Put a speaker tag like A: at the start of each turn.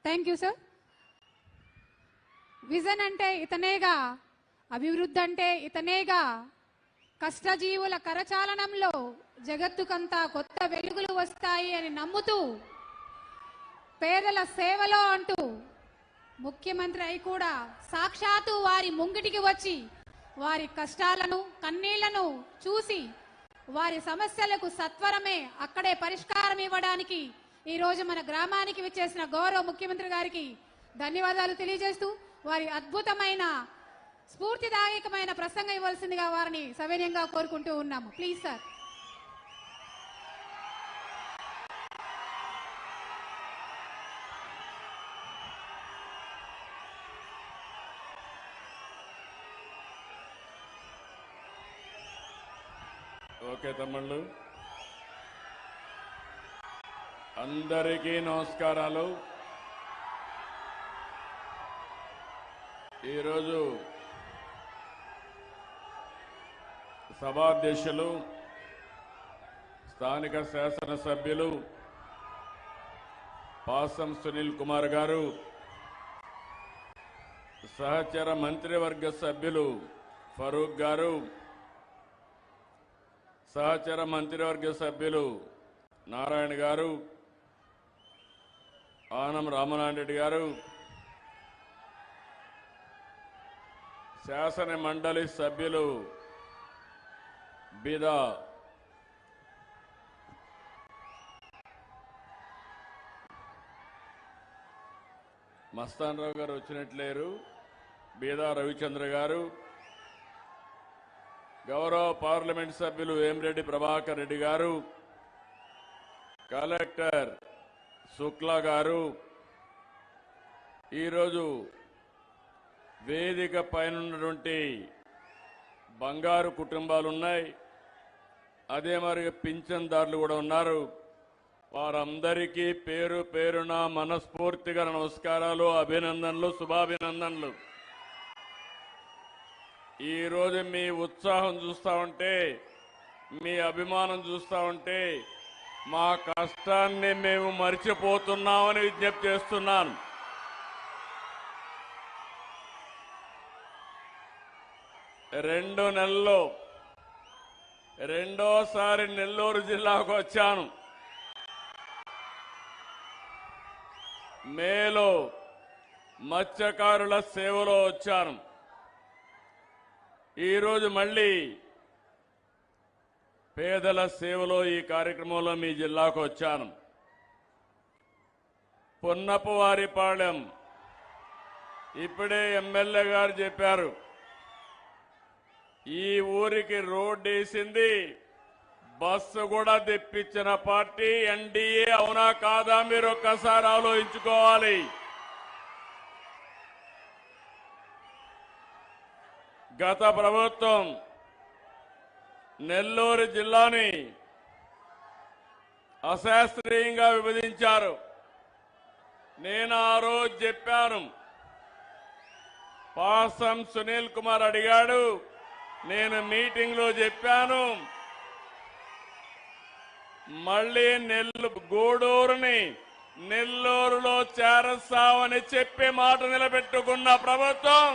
A: Thank you sir. Vision అంటే ఇతనేగా, అభివృద్ధి అంటే ఇతనేగా, కష్టజీవుల కరచాలనంలో జగత్తుకంతా కొత్త వెలుగులు వస్తాయి అని నమ్ముతూ, పేదల సేవలో అంటూ ముఖ్యమంత్రి అయి కూడా సాక్షాత్తు వారి ముంగిటికి వచ్చి వారి కష్టాలను కన్నీళ్లను చూసి వారి సమస్యలకు సత్వరమే అక్కడే పరిష్కారం ఇవ్వడానికి ఈరోజు మన గ్రామానికి విచ్చేసిన గౌరవ ముఖ్యమంత్రి గారికి ధన్యవాదాలు తెలియజేస్తూ వారి అద్భుతమైన స్ఫూర్తిదాయకమైన ప్రసంగం ఇవ్వాల్సిందిగా వారిని సవినయంగా కోరుకుంటూ ఉన్నాము. Please sir.
B: ఓకే తమ్ముళ్ళు, అందరికీ నమస్కారాలు. ఈరోజు సభాధ్యక్షులు, స్థానిక శాసనసభ్యులు పాసం సునీల్ కుమార్ గారు, సహచర మంత్రివర్గ సభ్యులు ఫరూక్ గారు, సహచర మంత్రివర్గ సభ్యులు నారాయణ గారు, ఆనం రామనారాయణ రెడ్డి గారు, శాసన మండలి సభ్యులు బిదా మస్తాన్ రావు గారు వచ్చినట్లేరు, బీదా రవిచంద్ర గారు, గౌరవ పార్లమెంట్ సభ్యులు వేమిరెడ్డి ప్రభాకర్ రెడ్డి గారు, కలెక్టర్ శుక్లా గారు, ఈరోజు వేదిక పైనటువంటి బంగారు కుటుంబాలు ఉన్నాయి, అదే మరి పింఛన్దారులు కూడా ఉన్నారు. వారందరికీ పేరు పేరున మనస్ఫూర్తిగా నమస్కారాలు, అభినందనలు, శుభాభినందనలు. ఈరోజు మీ ఉత్సాహం చూస్తూ ఉంటే, మీ అభిమానం చూస్తూ ఉంటే మా కష్టాన్ని మేము మర్చిపోతున్నామని విజ్ఞప్తి చేస్తున్నాను. రెండు నెలల్లో రెండోసారి నెల్లూరు జిల్లాకు వచ్చాను. మేలో మత్స్యకారుల సేవలో వచ్చాను. ఈరోజు మళ్ళీ పేదల సేవలో ఈ కార్యక్రమంలో మీ జిల్లాకు వచ్చాను. పొన్నపవారిపాళెం ఇప్పుడే ఎమ్మెల్యే గారు చెప్పారు, ఈ ఊరికి రోడ్డు వేసింది, బస్సు కూడా తెప్పించిన పార్టీ ఎన్డీఏ. అవునా కాదా? మీరు ఒక్కసారి ఆలోచించుకోవాలి. గత ప్రభుత్వం నెల్లూరు జిల్లాని అశాస్త్రీయంగా విభజించారు. నేను ఆ రోజు చెప్పాను, పాసం సునీల్ కుమార్ అడిగాడు, నేను మీటింగ్ లో చెప్పాను, మళ్ళీ గూడూరుని నెల్లూరులో చేరస్తామని చెప్పి మాట నిలబెట్టుకున్న ప్రభుత్వం